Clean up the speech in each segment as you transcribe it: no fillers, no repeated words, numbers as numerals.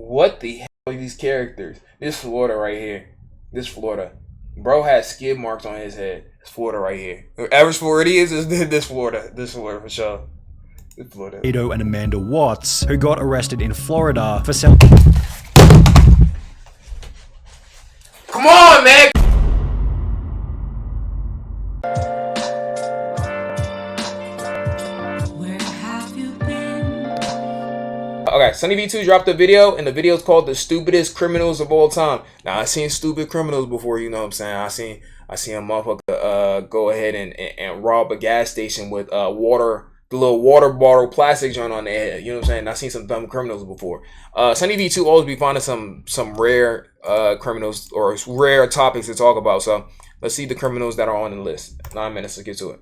What the hell are these characters? This Florida right here. This Florida. Bro has skid marks on his head. It's Florida right here. Average Florida is this Florida. This Florida for sure. This Florida. Edo and Amanda Watts, who got arrested in Florida for selling. Come on, man! Okay, Sunny V2 dropped a video, and the video is called "The Stupidest Criminals of All Time." Now, I've seen stupid criminals before, you know what I'm saying? I seen a motherfucker go ahead and rob a gas station with water, the little water bottle plastic joint on their head. You know what I'm saying? I've seen some dumb criminals before. Sunny V2 always be finding some rare criminals or rare topics to talk about. So let's see the criminals that are on the list. 9 minutes to get to it.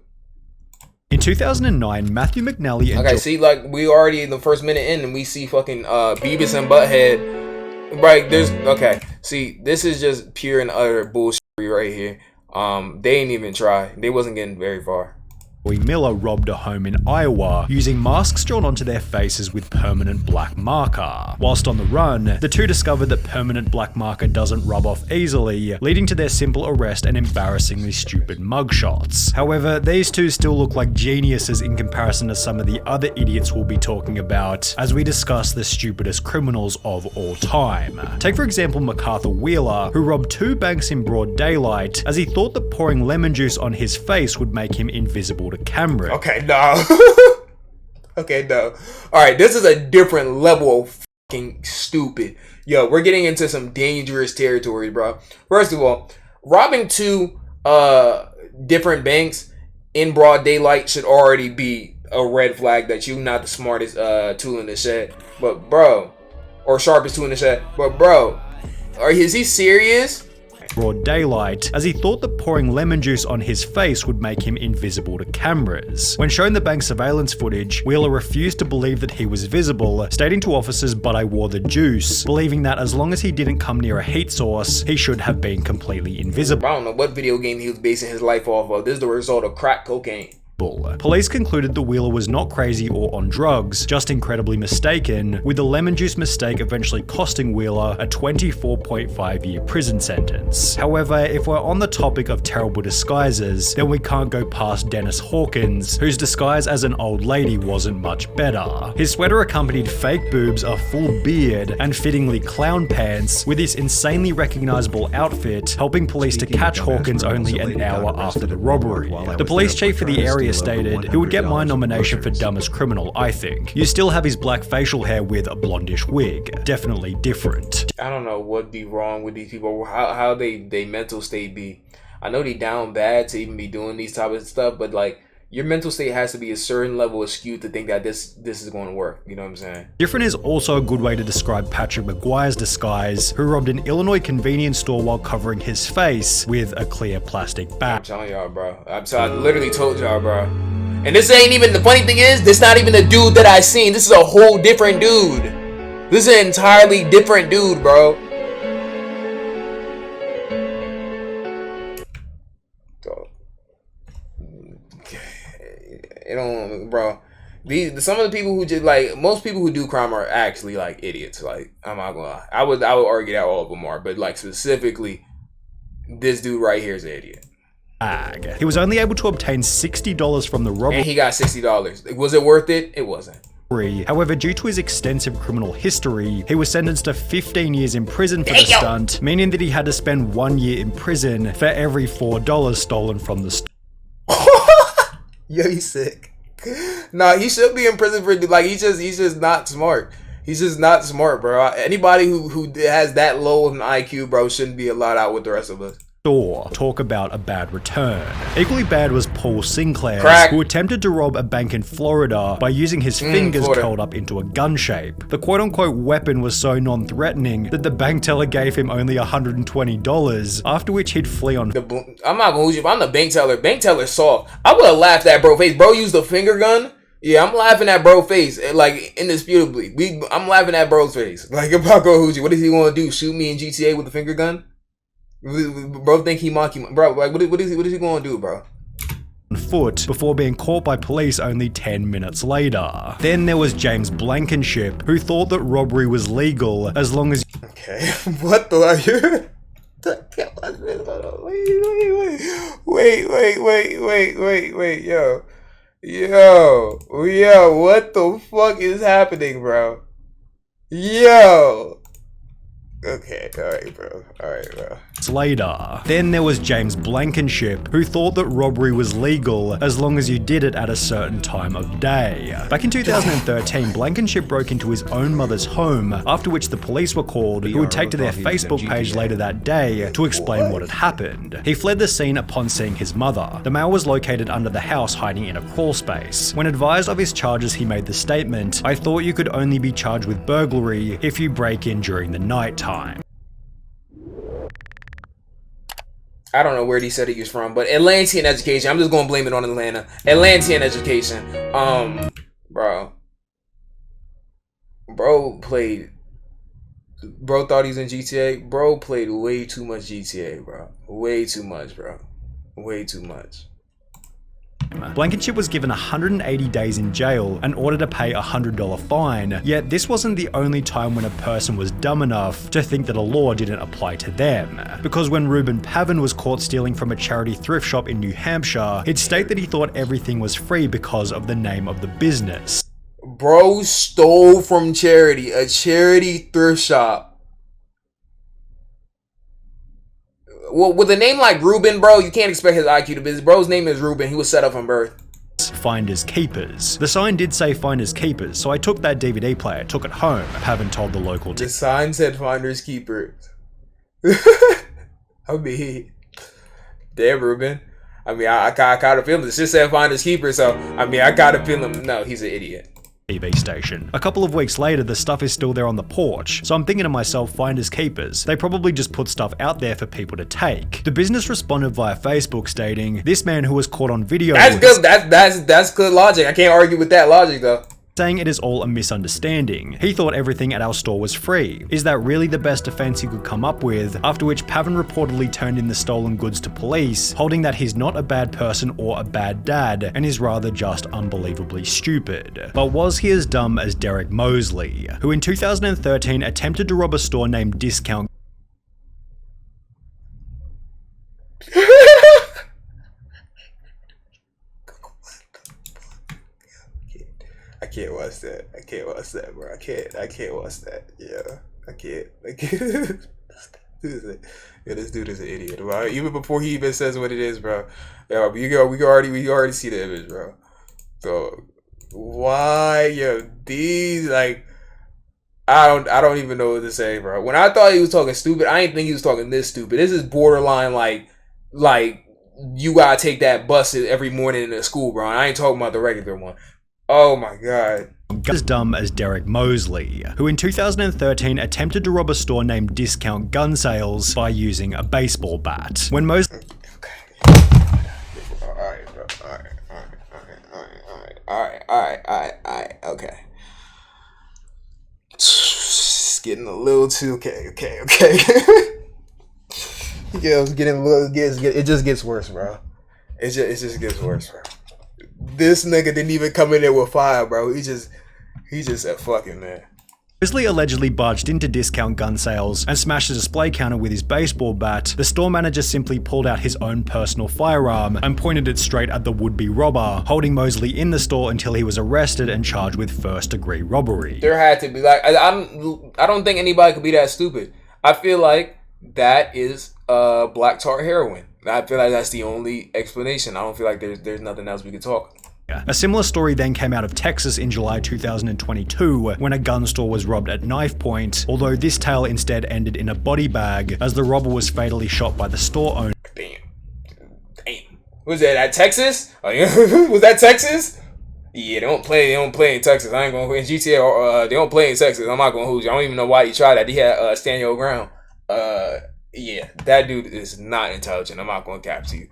In 2009, Matthew McNally and see, like, we already in the first minute in, and we see fucking Beavis and Butthead. Right, okay. See, this is just pure and utter bullshit right here. They ain't even try. They wasn't getting very far. Miller robbed a home in Iowa using masks drawn onto their faces with permanent black marker. Whilst on the run, the two discovered that permanent black marker doesn't rub off easily, leading to their simple arrest and embarrassingly stupid mugshots. However, these two still look like geniuses in comparison to some of the other idiots we'll be talking about as we discuss the stupidest criminals of all time. Take for example MacArthur Wheeler, who robbed 2 banks in broad daylight as he thought that pouring lemon juice on his face would make him invisible to camera. Okay, no. Okay, no. Alright, this is a different level of fucking stupid. Yo, we're getting into some dangerous territory, bro. First of all, robbing 2 different banks in broad daylight should already be a red flag that you're not the smartest tool in the shed. But bro, or sharpest tool in the shed. But bro, is he serious? Broad daylight, as he thought that pouring lemon juice on his face would make him invisible to cameras. When shown the bank surveillance footage, Wheeler refused to believe that he was visible, stating to officers, "But I wore the juice," believing that as long as he didn't come near a heat source, he should have been completely invisible. I don't know what video game he was basing his life off of. This is the result of crack cocaine. Police concluded the Wheeler was not crazy or on drugs, just incredibly mistaken, with the lemon juice mistake eventually costing Wheeler a 24.5-year prison sentence. However, if we're on the topic of terrible disguises, then we can't go past Dennis Hawkins, whose disguise as an old lady wasn't much better. His sweater accompanied fake boobs, a full beard, and fittingly clown pants, with this insanely recognizable outfit helping police to catch Hawkins only an hour after the robbery. The police chief for the area stated, "He would get my nomination for dumbest criminal, I think. You still have his black facial hair with a blondish wig. Definitely different." I don't know what be wrong with these people, how they mental state be. I know they down bad to even be doing these type of stuff, but like, your mental state has to be a certain level of skewed to think that this is going to work. You know what I'm saying? Different is also a good way to describe Patrick McGuire's disguise, who robbed an Illinois convenience store while covering his face with a clear plastic bag. I'm telling y'all, bro. I literally told y'all, bro. And this ain't even, the funny thing is, this not even the dude that I seen. This is a whole different dude. This is an entirely different dude, bro. You know, bro. Some of the people who just, like, most people who do crime are actually like idiots. Like, I'm not gonna lie. I would argue that all of them are, but like specifically, this dude right here is an idiot. He was only able to obtain $60 from the robbery. And he got $60. Was it worth it? It wasn't. However, due to his extensive criminal history, he was sentenced to 15 years in prison for the stunt, meaning that he had to spend 1 year in prison for every $4 stolen from the store. Yo, he's sick. Nah, he should be in prison for, like, he's just not smart. He's just not smart, bro. Anybody who has that low of an IQ, bro, shouldn't be allowed out with the rest of us. Talk about a bad return. Equally bad was Paul Sinclair, who attempted to rob a bank in Florida by using his fingers curled up into a gun shape. The quote-unquote weapon was so non-threatening that the bank teller gave him only $120, after which he'd flee on. I'm not gonna lose you, if I'm the bank teller's soft. I would have laughed at bro face. Bro used a finger gun. Yeah, I'm laughing at bro face, like, indisputably. I'm laughing at bro's face. Like, if I go Hoochie, what is he gonna do? Shoot me in GTA with a finger gun? Bro think he monkey, bro. Like, what is he gonna do, bro? on foot before being caught by police only 10 minutes later. Then there was James Blankenship, who thought that robbery was legal as long as— Okay, what the are you? Wait, yo, what the fuck is happening, bro? Yo. Okay, alright, bro. Later. Then there was James Blankenship, who thought that robbery was legal as long as you did it at a certain time of day. Back in 2013, Blankenship broke into his own mother's home, after which the police were called, who would take to their Facebook page later that day to explain what had happened. He fled the scene upon seeing his mother. The male was located under the house hiding in a crawl space. When advised of his charges, he made the statement, "I thought you could only be charged with burglary if you break in during the night time." I don't know where he said he was from, but Atlantean education. I'm just gonna blame it on Atlanta. Atlantean education. Bro thought he was in GTA. Bro played way too much GTA, bro. Way too much, bro. Way too much. Blankenship was given 180 days in jail and ordered to pay a $100 fine, yet this wasn't the only time when a person was dumb enough to think that a law didn't apply to them. Because when Reuben Pavin was caught stealing from a charity thrift shop in New Hampshire, he'd state that he thought everything was free because of the name of the business. Bro stole from charity, a charity thrift shop. Well, with a name like Reuben, bro, you can't expect his IQ to be. Bro's name is Reuben. He was set up from birth. Finders keepers. The sign did say finders keepers, so I took that DVD player, took it home. Pavin told the local. The sign said finders keepers. I mean, damn, Reuben. I mean, I kind of feel him. It just said finders keepers, so I mean, I gotta feel him. No, he's an idiot. TV station. A couple of weeks later, the stuff is still there on the porch, so I'm thinking to myself, finders keepers. They probably just put stuff out there for people to take. The business responded via Facebook stating, "This man who was caught on video..." That's good. That's good logic. I can't argue with that logic though. Saying it is all a misunderstanding. He thought everything at our store was free. Is that really the best defense he could come up with? After which Pavin reportedly turned in the stolen goods to police, holding that he's not a bad person or a bad dad, and is rather just unbelievably stupid. But was he as dumb as Derek Mosley, who in 2013 attempted to rob a store named Discount I can't watch that, bro. I can't watch that. Yeah, I can't. This dude is an idiot, bro. Even before he even says what it is, bro. Yeah, we already see the image, bro. So why, these like, I don't even know what to say, bro. When I thought he was talking stupid, I didn't think he was talking this stupid. This is borderline like you gotta take that bus every morning in the school, bro. And I ain't talking about the regular one. Oh my god. As dumb as Derek Mosley, who in 2013 attempted to rob a store named Discount Gun Sales by using a baseball bat. When Mosley... Alright, bro. Alright, okay. It's getting a little too... Okay. Yeah, it's getting a little... It just gets worse, bro. It just gets worse, bro. This nigga didn't even come in there with fire, bro. He just said, "Fuck it, man." Mosley allegedly barged into Discount Gun Sales and smashed the display counter with his baseball bat. The store manager simply pulled out his own personal firearm and pointed it straight at the would-be robber, holding Mosley in the store until he was arrested and charged with first-degree robbery. There had to be, like, I don't think anybody could be that stupid. I feel like that is black tar heroin. I feel like that's the only explanation. I don't feel like there's nothing else we could talk. A similar story then came out of Texas in July 2022 when a gun store was robbed at knife point, although this tale instead ended in a body bag as the robber was fatally shot by the store owner. Damn. Was that at Texas? Oh, yeah. Was that Texas? Yeah, they don't play in Texas. I ain't gonna in GTA or they don't play in Texas. I'm not gonna hold you. I don't even know why you tried that. He had stand your ground. Yeah, that dude is not intelligent. I'm not gonna cap to you.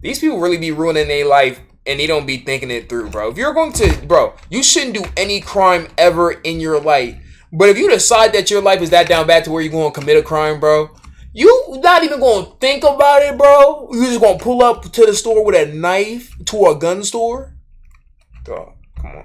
These people really be ruining their life and they don't be thinking it through, bro. If you're going to, bro, you shouldn't do any crime ever in your life. But if you decide that your life is that down bad to where you're going to commit a crime, bro, You not even gonna think about it, bro? You just gonna pull up to the store with a knife to a gun store? Dog, come on.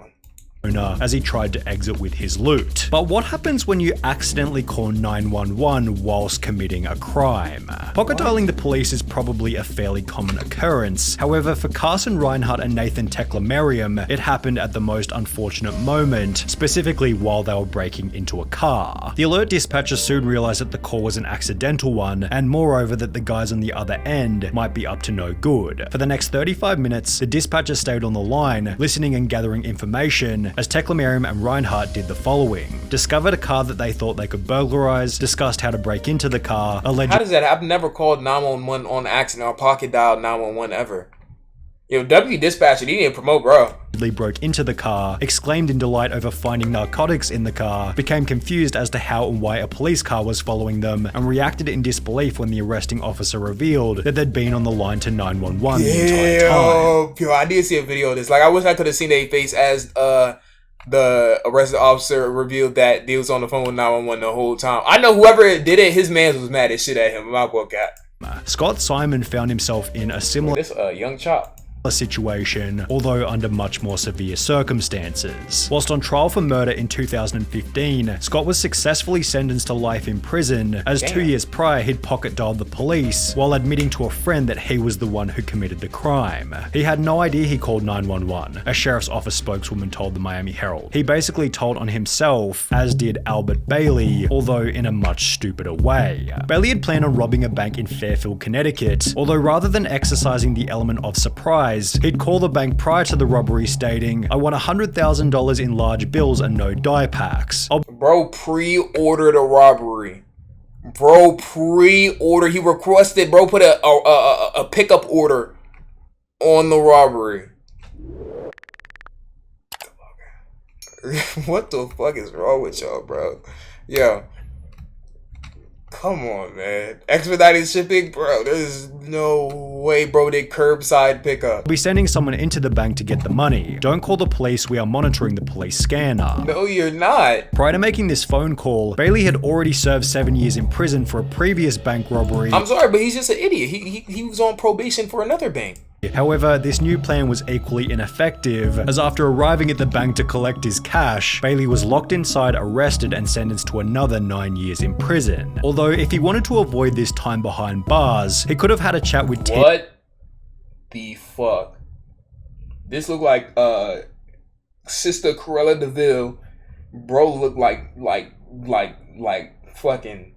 As he tried to exit with his loot. But what happens when you accidentally call 911 whilst committing a crime? Pocket dialing the police is probably a fairly common occurrence. However, for Carson Reinhardt and Nathan Tekla-Merriam, it happened at the most unfortunate moment, specifically while they were breaking into a car. The alert dispatcher soon realized that the call was an accidental one, and moreover that the guys on the other end might be up to no good. For the next 35 minutes, the dispatcher stayed on the line, listening and gathering information, as Tekla-Merriam and Reinhardt did the following. Discovered a car that they thought they could burglarize, discussed how to break into the car, How does that? I've never called 911 on accident or pocket dialed 911 ever. Yo, W dispatcher, he didn't promote, bro. Broke into the car, exclaimed in delight over finding narcotics in the car, became confused as to how and why a police car was following them, and reacted in disbelief when the arresting officer revealed that they'd been on the line to 911 the entire time. Yo, I did see a video of this. Like, I wish I could have seen their face as the arrested officer revealed that they was on the phone with 911 the whole time. I know whoever did it, his man was mad as shit at him. My boy cat. Scott Simon found himself in a similar This young chop situation, although under much more severe circumstances. Whilst on trial for murder in 2015, Scott was successfully sentenced to life in prison, as 2 years prior he'd pocket dialed the police while admitting to a friend that he was the one who committed the crime. He had no idea he called 911, a sheriff's office spokeswoman told the Miami Herald. He basically told on himself, as did Albert Bailey, although in a much stupider way. Bailey had planned on robbing a bank in Fairfield, Connecticut, although rather than exercising the element of surprise, he'd call the bank prior to the robbery stating, "I want $100,000 in large bills and no die packs." Bro pre-ordered a robbery. Bro pre-order. He requested, bro put a pickup order on the robbery. What the fuck is wrong with y'all, bro? Yo. Come on, man. Expedited shipping? Bro, there's no way, bro, they curbside pickup. We'll be sending someone into the bank to get the money. Don't call the police, we are monitoring the police scanner. No, you're not. Prior to making this phone call, Bailey had already served 7 years in prison for a previous bank robbery. I'm sorry, but he's just an idiot. He was on probation for another bank. However, this new plan was equally ineffective, as after arriving at the bank to collect his cash, Bailey was locked inside, arrested, and sentenced to another 9 years in prison. Although, if he wanted to avoid this time behind bars, he could have had a chat with What the fuck? This looked like Sister Cruella DeVille. Bro looked like fucking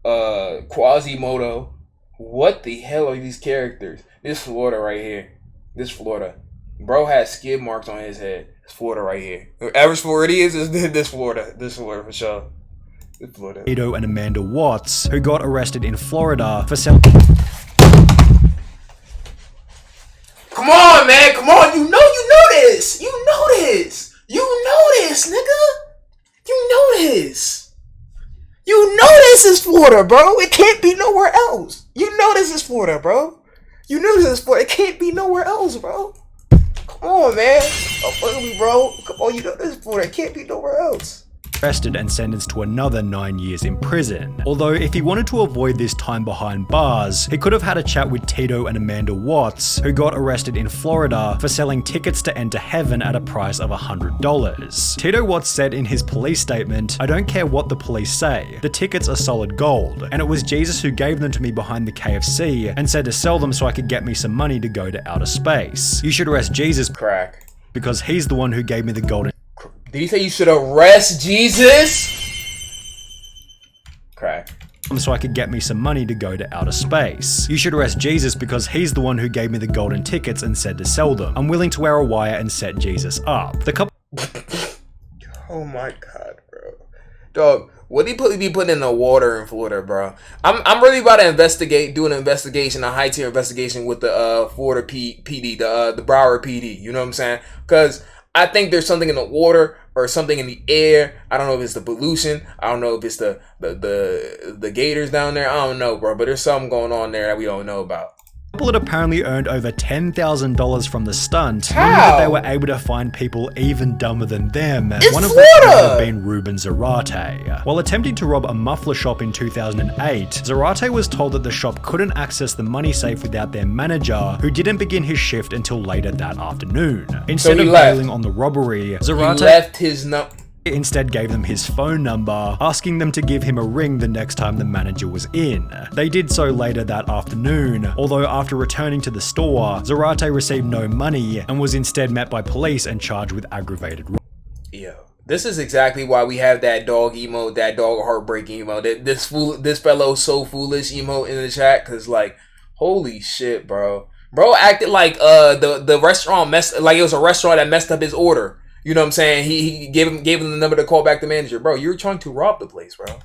Quasimodo. What the hell are these characters? This Florida right here. This Florida. Bro has skid marks on his head. It's Florida right here. Average Florida is this Florida. This Florida for sure. This Florida. Tito and Amanda Watts, who got arrested in Florida for selling. Come on, man. Come on. You know this. You know this. You know this, nigga. You know this. You know this is Florida, bro. It can't be nowhere else. You know this is Florida, bro. You know this is Florida. It can't be nowhere else, bro. Come on, man. Don't fuck with me, bro. Come on, you know this is Florida. It can't be nowhere else. Arrested and sentenced to another 9 years in prison. Although, if he wanted to avoid this time behind bars, he could have had a chat with Tito and Amanda Watts, who got arrested in Florida for selling tickets to enter heaven at a price of $100. Tito Watts said in his police statement, "I don't care what the police say, the tickets are solid gold, and it was Jesus who gave them to me behind the KFC and said to sell them so I could get me some money to go to outer space. You should arrest Jesus Crack. because he's the one who gave me the golden..." Did he say you should arrest Jesus? Crack. "So I could get me some money to go to outer space. You should arrest Jesus because he's the one who gave me the golden tickets and said to sell them. I'm willing to wear a wire and set Jesus up." The couple. Oh my god, bro. Dog, what did he be putting in the water in Florida, bro? I'm really about to do an investigation, a high tier investigation with the Florida PD, the Broward PD. You know what I'm saying? Because I think there's something in the water or something in the air. I don't know if it's the pollution. I don't know if it's the gators down there. I don't know, bro. But there's something going on there that we don't know about. People had apparently earned over $10,000 from the stunt, How? meaning that they were able to find people even dumber than them, It's one of Florida! which might have been Ruben Zarate. While attempting to rob a muffler shop in 2008, Zarate was told that the shop couldn't access the money safe without their manager, who didn't begin his shift until later that afternoon. Instead of bailing on the robbery, Zarate left his instead gave them his phone number, asking them to give him a ring the next time the manager was in. They did so later that afternoon, although after returning to the store, Zarate received no money and was instead met by police and charged with aggravated robbery. Yo, this is exactly why we have that dog emote, that dog heartbreak emote, this fellow's so foolish emote in the chat, cause like, holy shit, bro. Bro acted like the restaurant messed, like it was a restaurant that messed up his order. You know what I'm saying? He gave him the number to call back the manager. Bro, you're trying to rob the place, bro.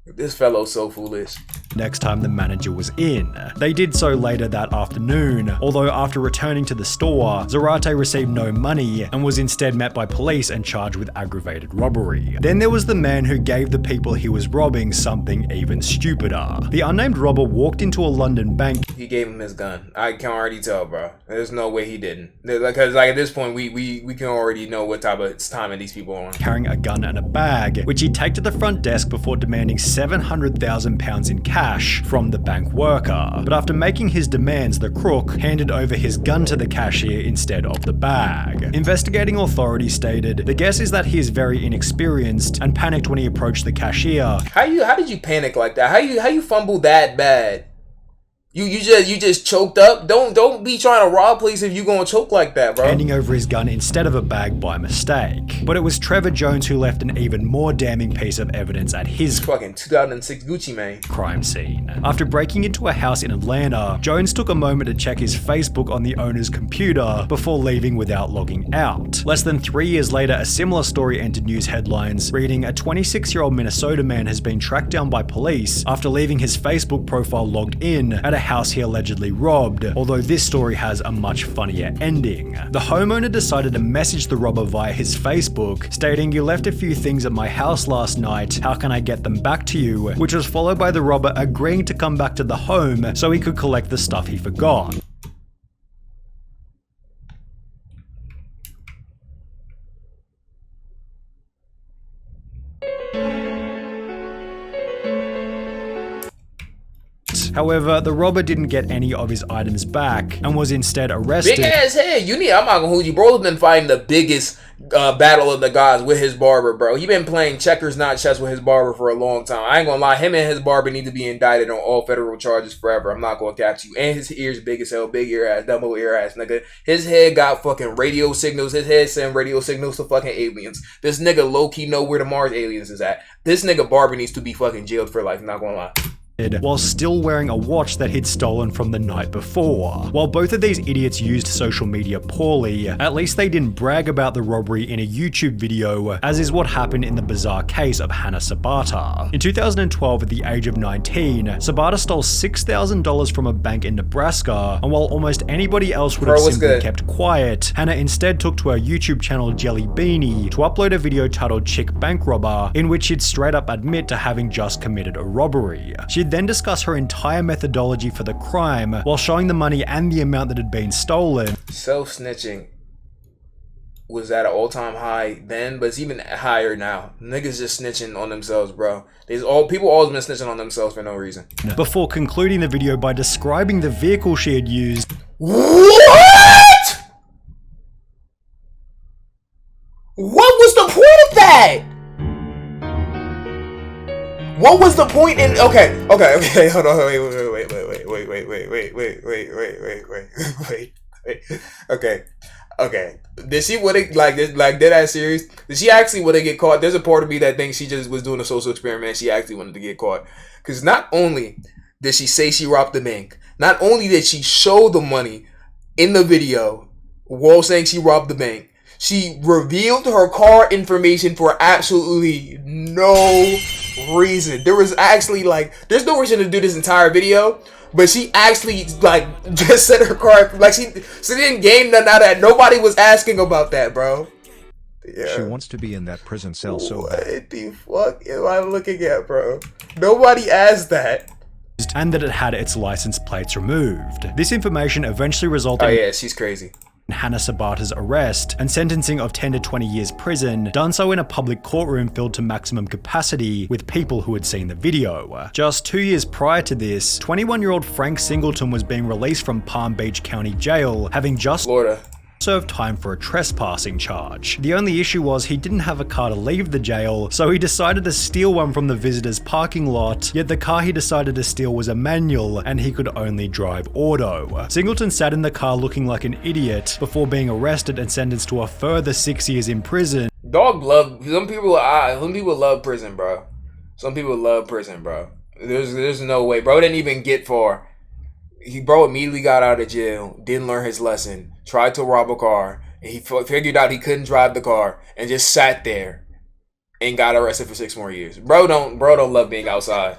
This fellow's so foolish. Next time the manager was in. They did so later that afternoon, although after returning to the store, Zarate received no money and was instead met by police and charged with aggravated robbery. Then there was the man who gave the people he was robbing something even stupider. The unnamed robber walked into a London bank. He gave him his gun. I can already tell, bro. There's no way he didn't. Because like at this point, we can already know what type of timing these people are on. Carrying a gun and a bag, which he'd take to the front desk before demanding £700,000 in cash from the bank worker. But after making his demands, the crook handed over his gun to the cashier instead of the bag. Investigating authorities stated, the guess is that he is very inexperienced and panicked when he approached the cashier. How did you panic like that? How you fumble that bad? You just choked up. Don't be trying to rob police if you gonna choke like that, bro. Handing over his gun instead of a bag by mistake. But it was Trevor Jones who left an even more damning piece of evidence at his fucking 2006 Gucci Mane crime scene. After breaking into a house in Atlanta, Jones took a moment to check his Facebook on the owner's computer before leaving without logging out. Less than 3 years later, a similar story entered news headlines, reading, a 26-year-old Minnesota man has been tracked down by police after leaving his Facebook profile logged in at a house he allegedly robbed, although this story has a much funnier ending. The homeowner decided to message the robber via his Facebook, stating, you left a few things at my house last night, how can I get them back to you? Which was followed by the robber agreeing to come back to the home so he could collect the stuff he forgot. However, the robber didn't get any of his items back and was instead arrested. Big ass head. I'm not gonna hold you. Bro's been fighting the biggest battle of the gods with his barber, bro. He been playing checkers, not chess, with his barber for a long time. I ain't gonna lie. Him and his barber need to be indicted on all federal charges forever. I'm not gonna catch you. And his ears big as hell. Big ear ass. Double ear ass, nigga. His head got fucking radio signals. His head send radio signals to fucking aliens. This nigga low-key know where the Mars aliens is at. This nigga barber needs to be fucking jailed for life. I'm not gonna lie. While still wearing a watch that he'd stolen from the night before. While both of these idiots used social media poorly, at least they didn't brag about the robbery in a YouTube video, as is what happened in the bizarre case of Hannah Sabata. In 2012, at the age of 19, Sabata stole $6,000 from a bank in Nebraska, and while almost anybody else would have simply kept quiet, Hannah instead took to her YouTube channel Jelly Beanie to upload a video titled Chick Bank Robber, in which she'd straight up admit to having just committed a robbery. She'd then discuss her entire methodology for the crime while showing the money and the amount that had been stolen. Self-snitching was at an all-time high then, but it's even higher now. Niggas just snitching on themselves, bro. People always been snitching on themselves for no reason. Before concluding the video by describing the vehicle she had used. What? What was the point of that? What was the point in? Okay, hold on, wait. Okay. Did she would it like did that serious? Did she actually would it get caught? There's a part of me that thinks she just was doing a social experiment. She actually wanted to get caught, because not only did she say she robbed the bank, not only did she show the money in the video while saying she robbed the bank, she revealed her car information for absolutely no reason. There was actually there's no reason to do this entire video, but she actually just said her car, she didn't game none out of that. Nobody was asking about that, bro. Yeah. She wants to be in that prison cell so bad. What the fuck am I looking at, bro? Nobody asked that. and that it had its license plates removed. This information eventually resulted Oh yeah, she's crazy. in Hannah Sabata's arrest and sentencing of 10 to 20 years prison, done so in a public courtroom filled to maximum capacity with people who had seen the video. Just 2 years prior to this, 21-year-old Frank Singleton was being released from Palm Beach County Jail, having just Florida. served time for a trespassing charge. The only issue was he didn't have a car to leave the jail, so he decided to steal one from the visitor's parking lot, yet the car he decided to steal was a manual and he could only drive auto. Singleton sat in the car looking like an idiot before being arrested and sentenced to a further 6 years in prison. Dog love, some people love prison, bro. Some people love prison, bro. There's no way. Bro didn't even get far. Bro immediately got out of jail, didn't learn his lesson, tried to rob a car, and he figured out he couldn't drive the car, and just sat there and got arrested for 6 more years. Bro don't love being outside.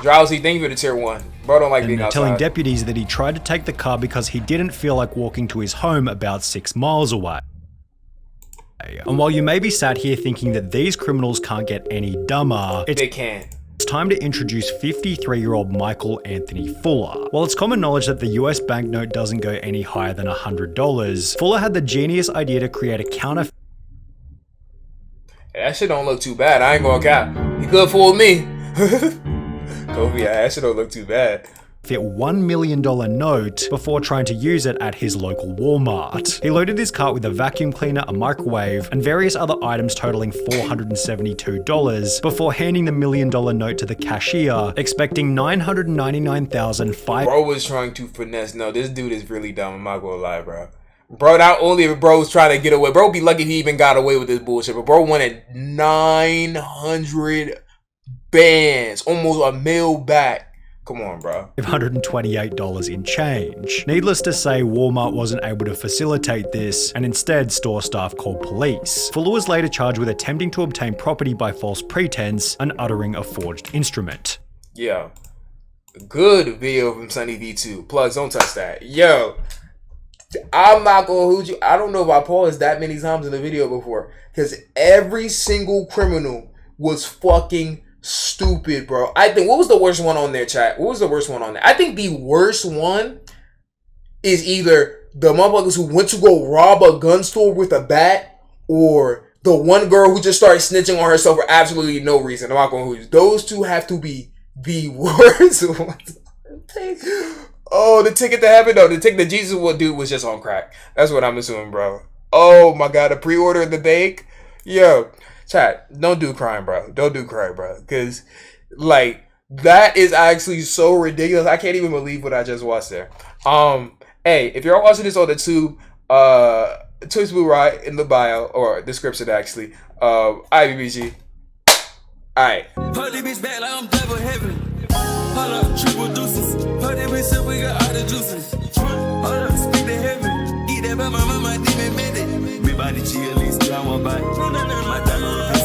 Drowsy, thank you for the tier 1. Bro don't like being outside. Telling deputies that he tried to take the car because he didn't feel like walking to his home about 6 miles away. And while you may be sat here thinking that these criminals can't get any dumber, They can. it's time to introduce 53-year-old Michael Anthony Fuller. While it's common knowledge that the US banknote doesn't go any higher than $100, Fuller had the genius idea to create a counterfeit. That shit don't look too bad. I ain't gonna cap. He could fool me. Kobe, that shit don't look too bad. $1 million note before trying to use it at his local Walmart. He loaded his cart with a vacuum cleaner, a microwave, and various other items totaling $472 before handing the $1 million note to the cashier, expecting $999,500. Bro was trying to finesse. No, this dude is really dumb. I'm not gonna lie, bro. Bro, not only if bro was trying to get away, bro be lucky he even got away with this bullshit, but bro wanted 900 bands, almost a mil back. Come on, bro. $528 in change. Needless to say, Walmart wasn't able to facilitate this, and instead store staff called police. Fuller was later charged with attempting to obtain property by false pretense and uttering a forged instrument. Yo, good video from Sunny V2. Plugs, don't touch that. Yo, I'm not gonna hold you. I don't know if I paused that many times in the video before, because every single criminal was fucking stupid, bro. I think, what was the worst one on there, chat? What was the worst one on there? I think the worst one is either the motherfuckers who went to go rob a gun store with a bat, or the one girl who just started snitching on herself for absolutely no reason. I'm not going to. Those two have to be the worst ones. Oh, the ticket to heaven, though. The ticket to Jesus dude was just on crack. That's what I'm assuming, bro. Oh my god, the pre-order in the bank. Yo, chat, don't do crime, bro. Don't do crime, bro. Because, like, that is actually so ridiculous. I can't even believe what I just watched there. Hey, if you're watching this on the tube, Twitch Blue right in the bio, or description actually. IBBG. Alright. Holy bitch back like I'm double heaven. Hold up, triple deuces. Holy bitch said we got all the juices. Hold up, speak to heaven. Eat that by my mama, demon made it. Me body chill, at least I won't buy. My diamond